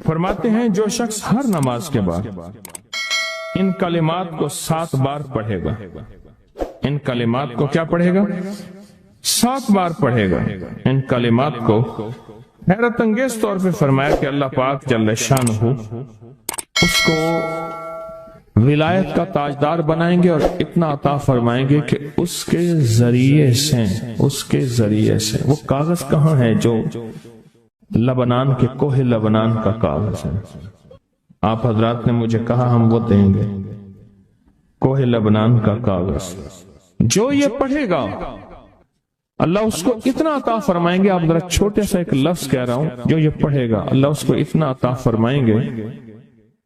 فرماتے ہیں جو شخص ہر نماز کے بعد ان کلمات کو 7 بار پڑھے گا، ان کلمات کو کیا پڑھے گا؟ 7 بار پڑھے گا ان کلمات کو، حیرت انگیز طور پہ فرمایا کہ اللہ پاک جل شانہ اس کو ولایت کا تاجدار بنائیں گے اور اتنا عطا فرمائیں گے کہ اس کے ذریعے سے وہ کاغذ کہاں ہے جو لبنان کے کوہ لبنان کا کاغذ ہے؟ آپ حضرات نے مجھے کہا ہم وہ دیں گے، کوہ لبنان کا کاغذ جو یہ پڑھے گا اللہ اس کو اتنا عطا فرمائیں گے۔ آپ ذرا چھوٹے سا ایک لفظ کہہ رہا ہوں، جو یہ پڑھے گا اللہ اس کو اتنا عطا فرمائیں گے،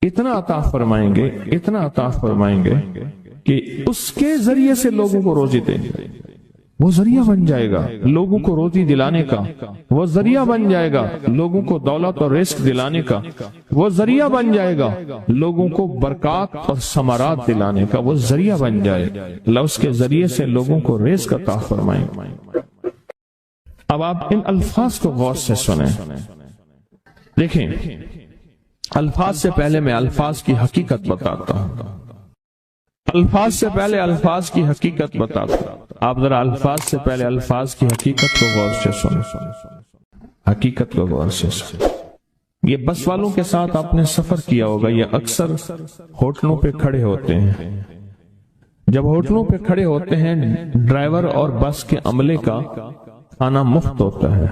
اتنا عطا فرمائیں گے، اتنا عطا فرمائیں گے کہ اس کے ذریعے سے لوگوں کو روزی دیں گے، وہ ذریعہ بن جائے گا لوگوں کو روزی دلانے کا، وہ ذریعہ بن جائے گا لوگوں کو دولت اور رزق دلانے کا، وہ ذریعہ بن جائے گا لوگوں کو برکات اور ثمرات دلانے کا، وہ ذریعہ بن جائے گا اللہ اس کے ذریعے سے لوگوں کو رزق عطا فرمائیں گے۔ اب آپ ان الفاظ کو غور سے سنیں، دیکھیں الفاظ سے پہلے میں الفاظ کی حقیقت بتاتا ہوں، الفاظ سے پہلے الفاظ کی حقیقت بتاتا ہوں۔ آپ ذرا الفاظ سے پہلے الفاظ کی حقیقت کو غور سے سنیں، حقیقت کو غور سے سنیں۔ یہ بس والوں کے ساتھ آپ نے سفر کیا ہوگا، یہ اکثر ہوٹلوں پہ کھڑے ہوتے ہیں، جب ہوٹلوں پہ کھڑے ہوتے ہیں ڈرائیور اور بس کے عملے کا کھانا مفت ہوتا ہے،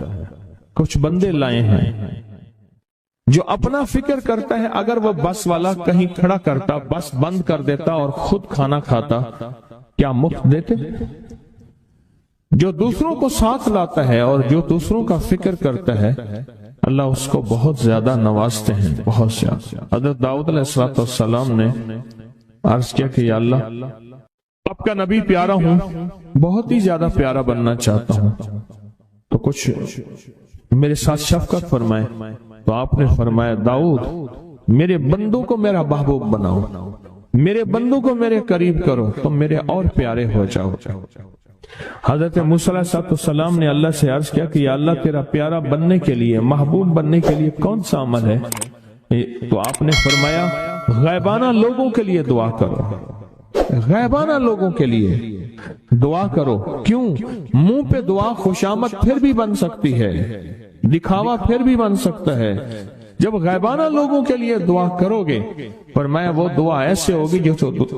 کچھ بندے لائے ہیں جو اپنا فکر کرتا ہے اگر وہ بس والا کہیں کھڑا کرتا، بس بند کر دیتا اور خود کھانا کھاتا، کیا مفت دیتے؟ جو دوسروں کو ساتھ لاتا ہے اور جو دوسروں کا فکر کرتا ہے اللہ اس کو بہت زیادہ نوازتے ہیں، بہت زیادہ۔ حضرت داؤد علیہ السلام نے عرض کیا کہ یا اللہ آپ کا نبی پیارا ہوں، بہت ہی زیادہ پیارا بننا چاہتا ہوں، تو کچھ میرے ساتھ شفقت فرمائے۔ تو آپ نے فرمایا داؤد میرے بندوں کو میرا محبوب بناؤ، میرے بندوں کو میرے قریب کرو، تم میرے اور پیارے ہو جاؤ۔ حضرت موسیٰ علیہ السلام نے اللہ سے عرض کیا کہ یا اللہ تیرا پیارا بننے کے لیے، محبوب بننے کے لیے کون سا عمل ہے؟ تو آپ نے فرمایا غیبانہ لوگوں کے لیے دعا کرو، غیبانہ لوگوں کے لیے دعا کرو۔ کیوں؟ منہ پہ دعا خوشامد پھر بھی بن سکتی ہے، دکھاوا پھر بھی بن سکتا ہے، جب غیبانہ لوگوں کے لیے دعا کرو گے فرمایا وہ دعا ایسے ہوگی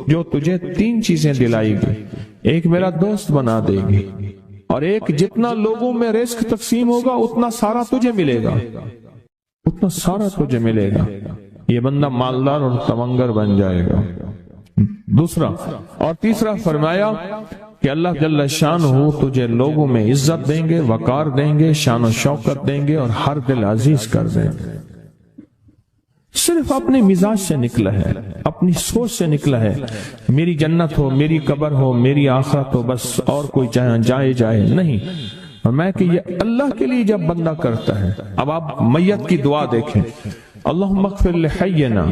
جو تجھے 3 چیزیں دلائے گی، ایک میرا دوست بنا دے گی، اور ایک جتنا لوگوں میں رزق تقسیم ہوگا اتنا سارا تجھے ملے گا، اتنا سارا تجھے ملے گا، یہ بندہ مالدار اور تمنگر بن جائے گا۔ دوسرا اور تیسرا فرمایا کہ اللہ جل شانہ تجھے لوگوں میں عزت دیں گے، وقار دیں گے، شان و شوکت دیں گے اور ہر دل عزیز کر دیں گے۔ صرف اپنے مزاج سے نکلا ہے، اپنی سوچ سے نکلا ہے، میری جنت ہو، میری قبر ہو، میری آخرت ہو، بس اور کوئی جائے جائے نہیں۔ اور میں کہ یہ اللہ کے لیے جب بندہ کرتا ہے۔ اب آپ میت کی دعا دیکھیں، اللہم اغفر لحینا،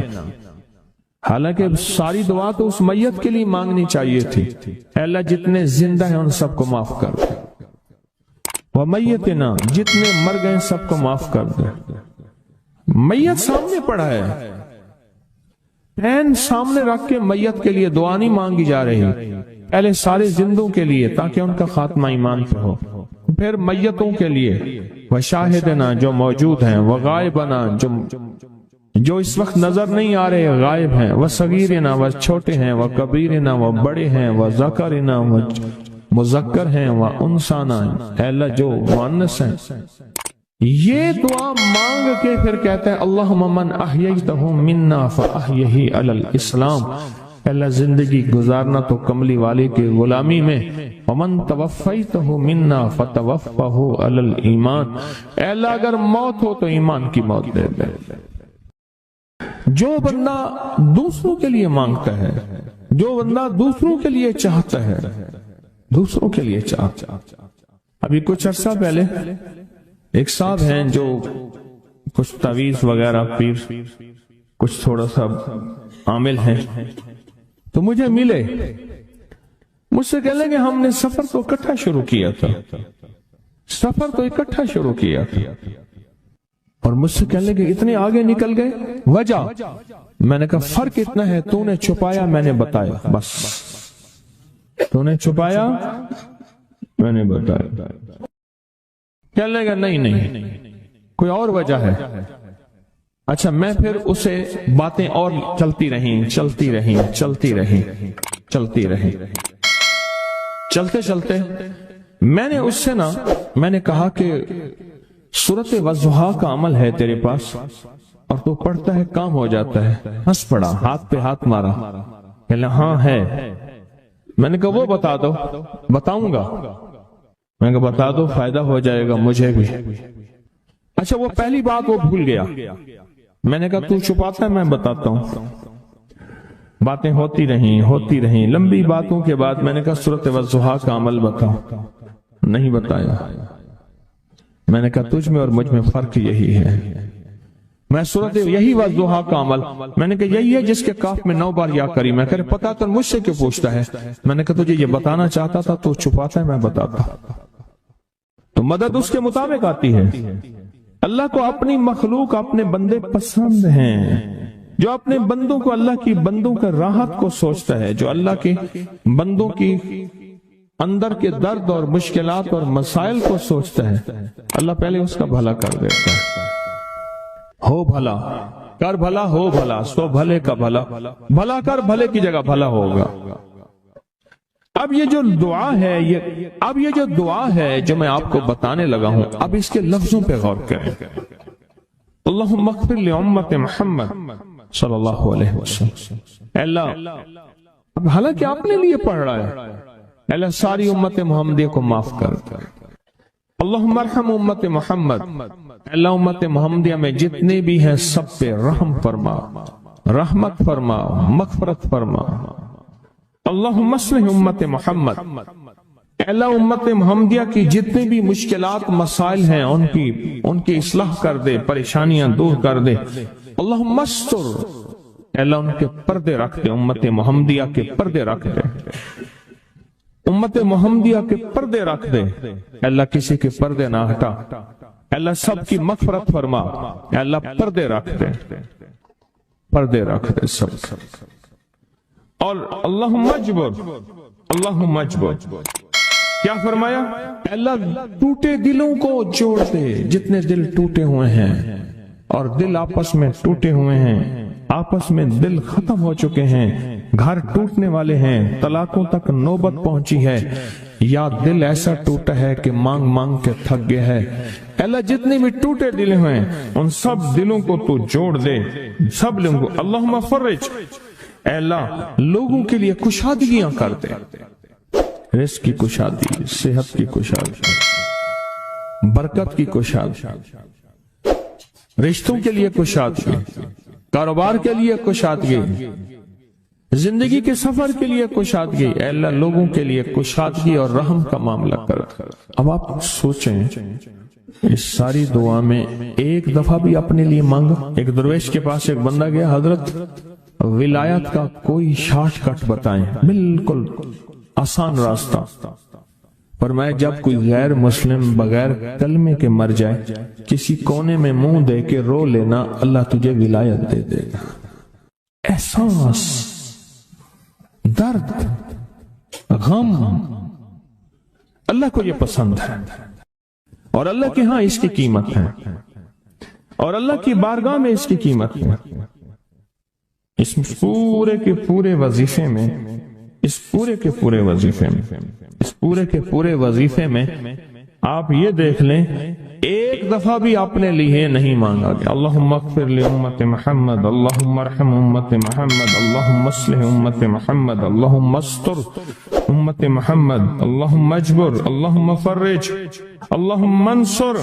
حالانکہ ساری دعا تو اس میت کے لیے مانگنی چاہیے تھی، اے اللہ جتنے زندہ ہیں ان سب کو معاف کر دے، ومیتنا، جتنے مر گئے سب کو معاف کر دے۔ میت سامنے پڑا ہے، پین سامنے رکھ کے میت کے لیے دعا نہیں مانگی جا رہی، پہلے سارے زندوں کے لیے تاکہ ان کا خاتمہ ایمان پہ ہو، پھر میتوں کے لیے، وشاہدنا جو موجود ہیں، وغائبنا جو اس وقت نظر نہیں آ رہے غائب ہیں، وصغیرنا وہ چھوٹے ہیں، وکبیرنا وہ بڑے ہیں، وذکرنا وہ مذکر ہیں، وانثانا اے اللہ جو مؤنث ہیں۔ یہ دعا مانگ کے پھر کہتا ہے اللہم من احییتہ منا فاحیہ علی الاسلام، اے اللہ زندگی گزارنا تو کملی والے کے غلامی میں، ومن توفیتہ منا فتوفہ علی الایمان، اے اللہ اگر موت ہو تو ایمان کی موت دے دے۔ جو بندہ دوسروں کے لیے مانگتا ہے، جو بندہ دوسروں کے لیے چاہتا ہے، دوسروں کے لیے چاہتا ہے۔ ابھی کچھ عرصہ پہلے ایک صاحب ہیں جو کچھ تعویذ وغیرہ پیر کچھ تھوڑا سا عامل ہیں، تو مجھے ملے، مجھ سے کہہ لیں کہ ہم نے سفر تو اکٹھا شروع کیا تھا، سفر تو اکٹھا شروع کیا تھا، اور مجھ سے کہنے لگے اتنے آگے نکل گئے، وجہ؟ میں نے کہا فرق اتنا ہے، تو نے چھپایا میں نے بتایا، بس تو نے چھپایا میں نے بتایا۔ کہنے لگا نہیں کوئی اور وجہ ہے۔ اچھا، میں پھر اسے باتیں اور چلتی رہیں چلتے چلتے میں نے اس سے میں نے کہا کہ سورۃ والضحیٰ کا عمل ہے تیرے پاس اور تو پڑھتا ہے کام ہو جاتا ہے۔ ہنس پڑا، ہاتھ پہ ہاتھ مارا، کہنے ہاں ہے۔ میں نے کہا وہ بتا دو۔ بتاؤں گا، میں نے کہا بتا دو، فائدہ ہو جائے گا مجھے بھی۔ اچھا، وہ پہلی بات وہ بھول گیا۔ میں نے کہا تو چھپاتا ہے میں بتاتا ہوں۔ باتیں ہوتی رہیں لمبی باتوں کے بعد میں نے کہا سورۃ والضحیٰ کا عمل بتاؤ، نہیں بتایا۔ میں نے کہا تجھ میں اور مجھ میں فرق یہی ہے، میں سورۃ یہی والضحیٰ کا عمل، میں نے کہا یہی ہے جس کے کاف میں 9 بار یا کری۔ میں کہا پتا تو مجھ سے کیوں پوچھتا ہے؟ میں نے کہا تجھے یہ بتانا چاہتا تھا تو چھپاتا ہے میں بتاتا۔ تو مدد اس کے مطابق آتی ہے۔ اللہ کو اپنی مخلوق اپنے بندے پسند ہیں، جو اپنے بندوں کو، اللہ کی بندوں کا راحت کو سوچتا ہے، جو اللہ کے بندوں کی اندر کے درد اور مشکلات اور مسائل کو سوچتا ہے، اللہ پہلے اس کا بھلا کر دیتا ہے۔ ہو بھلا کر بھلا، ہو بھلا سو بھلے کا بھلا، بھلا کر بھلے کی جگہ بھلا ہوگا۔ اب یہ جو دعا ہے جو میں آپ کو بتانے لگا ہوں، اب اس کے لفظوں پہ غور کریں۔ اللہم اغفر لامت محمد صلی اللہ علیہ وسلم۔ اللہ، اب حالانکہ آپ نے لیے پڑھ رہا ہے، اللہ ساری امت محمدیہ کو معاف کر۔ اللہم ارحم امت محمد، اللہ امت محمدیہ میں جتنے بھی ہیں سب پہ رحم فرما، رحمت فرما، مغفرت فرما۔ اللہم اصلح امت محمد، اللہ امت محمدیہ کی جتنے بھی مشکلات مسائل ہیں ان کی اصلاح کر دے، پریشانیاں دور کر دے۔ اللہم استر، اللہ ان کے پردے رکھ دے، امت محمدیہ کے پردے رکھ دے، امت محمدیہ کے پردے رکھ دے، اللہ کسی کے پردے نہ ہٹا، اللہ سب کی مغفرت فرما، اللہ پردے رکھ دے، پردے رکھ دے سب۔ اور اللہم اجبر، کیا فرمایا؟ اللہ ٹوٹے دلوں کو جوڑ دے، جتنے دل ٹوٹے ہوئے ہیں اور دل آپس میں ٹوٹے ہوئے ہیں، آپس میں دل ختم ہو چکے ہیں، گھر ٹوٹنے والے ہیں، طلاقوں تک نوبت پہنچی ہے، یا دل ایسا ٹوٹا ہے کہ مانگ مانگ کے تھک گیا ہے، اللہ جتنے بھی ٹوٹے دل ہیں ان سب دلوں کو تو جوڑ دے، سب لوگوں کو۔ اللہم فرج، اے اللہ لوگوں کے لیے کشادگیاں کر دے، رزق کی کشادگی، صحت کی کشادگی، برکت کی کشادگی، رشتوں کے لیے کشادگی، کاروبار کے لیے کشادگی، زندگی کے سفر کے لیے کشادگی، اے اللہ لوگوں کے لیے کشادگی اور رحم کا معاملہ کر۔ اب آپ سوچیں اس ساری دعا میں ایک دفعہ بھی اپنے لیے مانگا؟ ایک درویش کے پاس ایک بندہ گیا، حضرت ولایت کا کوئی شارٹ کٹ بتائیں، بالکل آسان راستہ۔ فرمایا جب کوئی غیر مسلم بغیر کلمے کے مر جائے، کسی کونے میں منہ دے کے رو لینا، اللہ تجھے ولایت دے دے گا۔ احساس، درد، غم، اللہ کو یہ پسند ہے اور اللہ کے ہاں اس کی قیمت ہے اور اللہ کی بارگاہ میں اس کی قیمت ہے۔ اس پورے کے پورے وظیفے میں، اس پورے کے پورے وظیفے میں آپ یہ دیکھ لیں ایک دفعہ بھی اپنے لیے نہیں مانگا گیا۔ اللہم اغفر لامت محمد، اللہم ارحم امت محمد، اللہم اصلح امت محمد، اللہم استر امت محمد، اللہم اجبر، اللہم فرج، اللہم منصر،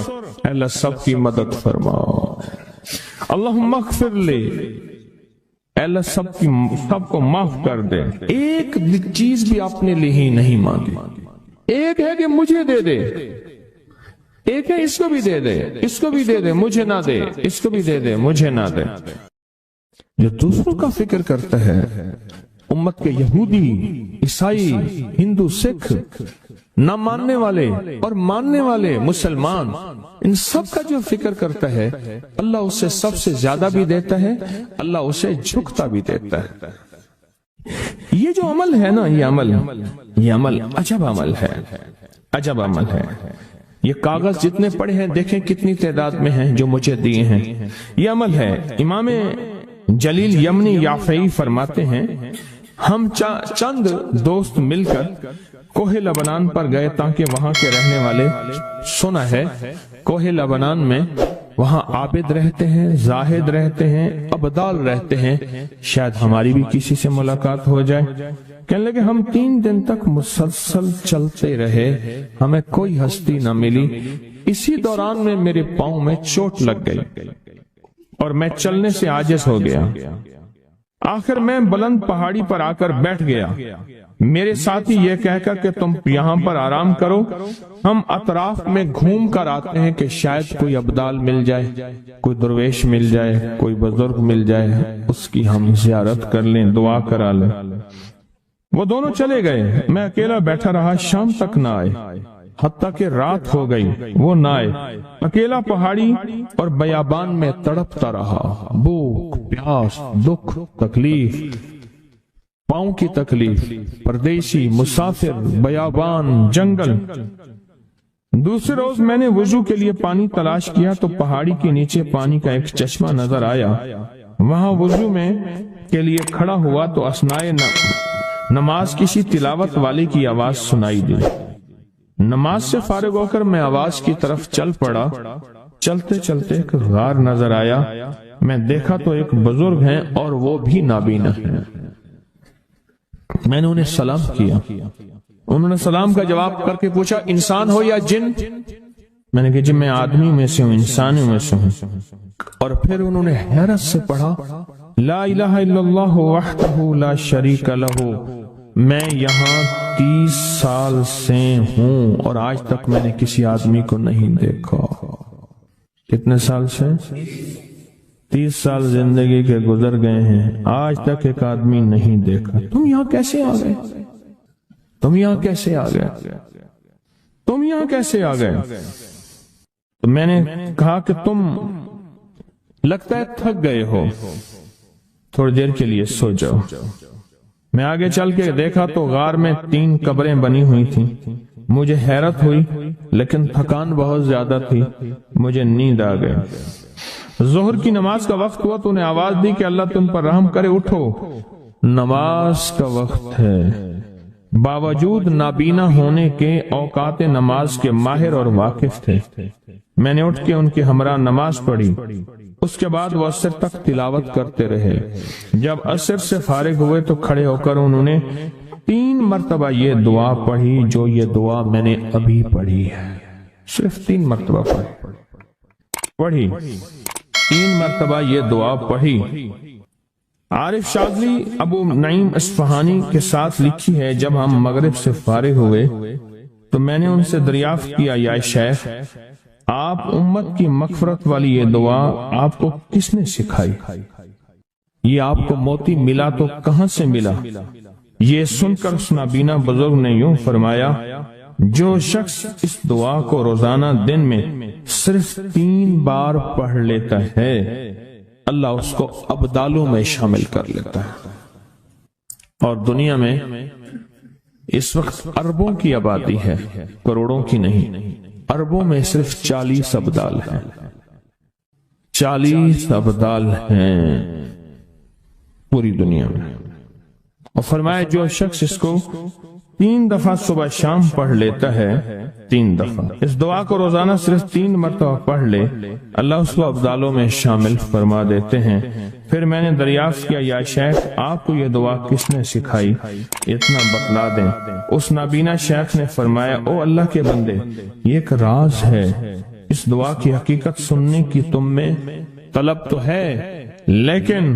اللہ سب کی مدد فرما۔ اللہم اغفر لے، اللہ سب کو معاف کر دے۔ ایک چیز بھی اپنے لیے ہی نہیں مانگی۔ ایک ہے کہ مجھے دے دے، ایک ہے اس کو بھی دے دے، اس کو بھی دے دے مجھے نہ دے، اس کو بھی دے دے مجھے نہ دے۔ جو دوسروں کا فکر کرتا ہے، امت کے یہودی، عیسائی، ہندو، سکھ، نہ ماننے والے اور ماننے والے مسلمان، ان سب کا جو فکر کرتا ہے اللہ اسے سب سے زیادہ بھی دیتا ہے، اللہ اسے جھکتا بھی دیتا ہے۔ یہ جو عمل ہے نا، یہ عمل عجب عمل ہے، عجب عمل ہے۔ یہ کاغذ جتنے پڑے ہیں دیکھیں کتنی تعداد میں ہیں جو مجھے دیے ہیں، یہ عمل ہے۔ امام جلیل یمنی یافعی فرماتے ہیں ہم چند دوست مل کر کوہ لبنان پر گئے تاکہ وہاں کے رہنے والے، سنا ہے کوہ لبنان میں وہاں عابد رہتے ہیں، زاہد رہتے ہیں، ابدال رہتے ہیں، شاید ہماری بھی کسی سے ملاقات ہو جائے۔ کہنے لگے ہم 3 دن تک مسلسل چلتے رہے، ہمیں کوئی ہستی نہ ملی۔ اسی دوران میں میرے پاؤں میں چوٹ لگ گئی اور میں چلنے سے عاجز ہو گیا۔ آخر میں بلند پہاڑی پر آ کر بیٹھ گیا۔ میرے ساتھی یہ کہہ کر کہ تم یہاں پر آرام کرو، ہم اطراف میں گھوم کر آتے ہیں کہ شاید کوئی ابدال مل جائے، کوئی درویش مل جائے، کوئی بزرگ مل جائے، اس کی ہم زیارت کر لیں، دعا کرا لیں۔ وہ دونوں چلے گئے، میں اکیلا بیٹھا رہا، شام تک نہ آئے، حتیٰ کہ رات ہو گئی، وہ نہ آئے۔ اکیلا پہاڑی اور بیابان میں تڑپتا رہا، بھوک، پیاس، دکھ، تکلیف، پاؤں کی تکلیف، پردیسی، مسافر، بیابان، جنگل۔ دوسرے روز میں نے وضو کے لیے پانی تلاش کیا تو پہاڑی کے نیچے پانی کا ایک چشمہ نظر آیا۔ وہاں وضو میں کے لیے کھڑا ہوا تو اثناء نماز کسی تلاوت والے کی آواز سنائی دی۔ نماز سے فارغ ہو کر میں آواز کی طرف چل پڑا۔ چلتے چلتے ایک غار نظر آیا، میں دیکھا تو ایک بزرگ ہیں اور وہ بھی نابینا ہیں۔ میں نے انہیں سلام کیا، انہوں نے سلام کا جواب کر کے پوچھا انسان ہو یا جن؟ میں نے کہا جی میں آدمی میں سے ہوں، انسانی میں سے ہوں۔ اور پھر انہوں نے حیرت سے پڑھا لا الہ الا اللہ وحدہ لا شریک لہ، میں یہاں 30 سال سے ہوں اور آج تک میں نے کسی آدمی کو نہیں دیکھا۔ کتنے سال سے؟ 30 سال زندگی کے گزر گئے ہیں، آج تک ایک آدمی نہیں دیکھا۔ تم یہاں کیسے آ گئے؟ تم یہاں کیسے آ گئے؟ تم یہاں کیسے آ گئے؟ تو میں نے کہا کہ تم لگتا ہے تھک گئے ہو، تھوڑی دیر کے لیے سو جاؤ۔ میں آگے چل کے دیکھا تو غار میں 3 قبریں بنی ہوئی تھیں۔ مجھے حیرت ہوئی لیکن تھکان بہت زیادہ تھی، مجھے نیند آ گئی۔ ظہر کی نماز کا وقت ہوا تو انہیں آواز دی کہ اللہ تم پر رحم کرے، اٹھو نماز کا وقت ہے۔ باوجود نابینا ہونے کے اوقات نماز کے ماہر اور واقف تھے۔ میں نے اٹھ کے ان کے ہمراہ نماز پڑھی، اس کے بعد وہ عصر تک تلاوت کرتے رہے۔ جب عصر سے فارغ ہوئے تو کھڑے ہو کر انہوں نے 3 مرتبہ یہ دعا پڑھی جو یہ دعا میں نے ابھی پڑھی ہے، صرف 3 مرتبہ پڑھی، 3 مرتبہ یہ دعا پڑھی۔ عارف شاذلی ابو نعیم اصفہانی کے ساتھ لکھی ہے جب ہم مغرب سے فارغ ہوئے تو میں نے ان سے دریافت کیا یا شیخ آپ امت کی مغفرت والی یہ دعا آپ کو کس نے سکھائی؟ یہ آپ کو موتی ملا تو کہاں سے ملا؟ یہ سن کر اس نابینا بزرگ نے یوں فرمایا جو شخص اس دعا کو روزانہ دن میں صرف 3 بار پڑھ لیتا ہے اللہ اس کو ابدالوں میں شامل کر لیتا ہے۔ اور دنیا میں اس وقت اربوں کی آبادی ہے، کروڑوں کی نہیں، اربوں میں صرف 40 ابدال ہیں، 40 ابدال ہیں پوری دنیا میں۔ اور فرمایا جو شخص اس کو 3 دفعہ صبح شام پڑھ لیتا ہے، 3 دفعہ اس دعا کو روزانہ صرف 3 مرتبہ پڑھ لے اللہ اس کو ابدالوں میں شامل فرما دیتے ہیں۔ پھر میں نے دریافت کیا یا شیخ آپ کو یہ دعا کس نے سکھائی؟ اتنا بتلا دیں۔ اس نابینا شیخ نے فرمایا او اللہ کے بندے، یہ ایک راز ہے، اس دعا کی حقیقت سننے کی تم میں طلب تو ہے لیکن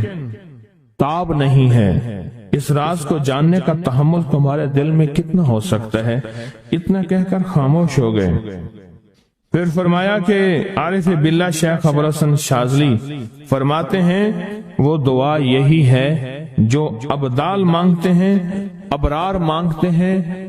تاب نہیں ہے، اس راز کو جاننے کا تحمل تمہارے دل میں کتنا ہو سکتا ہے؟ اتنا کہہ کر خاموش ہو گئے۔ پھر فرمایا کہ عارف باللہ شیخ ابو الحسن شاذلی فرماتے ہیں وہ دعا یہی ہے جو ابدال مانگتے ہیں، ابرار مانگتے ہیں،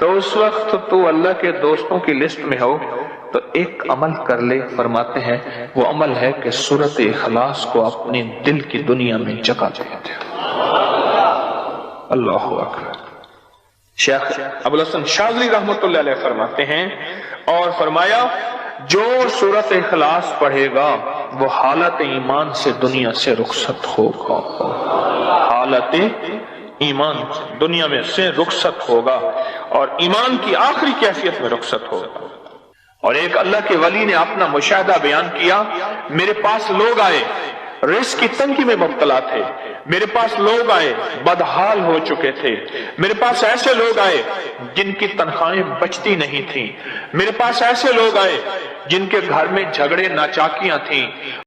تو اس وقت تو اللہ کے دوستوں کی لسٹ میں ہو تو ایک عمل کر لے. فرماتے ہیں وہ عمل ہے کہ سورۃ اخلاص کو اپنے دل کی دنیا میں جگہ دے دے. اللہ اکبر. شیخ ابو الحسن شاذلی رحمۃ اللہ علیہ فرماتے ہیں اور فرمایا جو سورۃ اخلاص پڑھے گا وہ حالت ایمان سے دنیا سے رخصت ہوگا. حالت ایمان دنیا میں سے رخصت ہوگا اور ایمان کی آخری کیفیت میں رخصت ہوگا. اور ایک اللہ کے ولی نے اپنا مشاہدہ بیان کیا. میرے پاس لوگ آئے رزق کی تنگی میں مبتلا تھے. میرے پاس لوگ آئے بدحال ہو چکے تھے. میرے پاس ایسے لوگ آئے جن کی تنخواہیں بچتی نہیں تھیں. میرے پاس ایسے لوگ آئے جن کے گھر میں جھگڑے ناچاکیاں تھیں.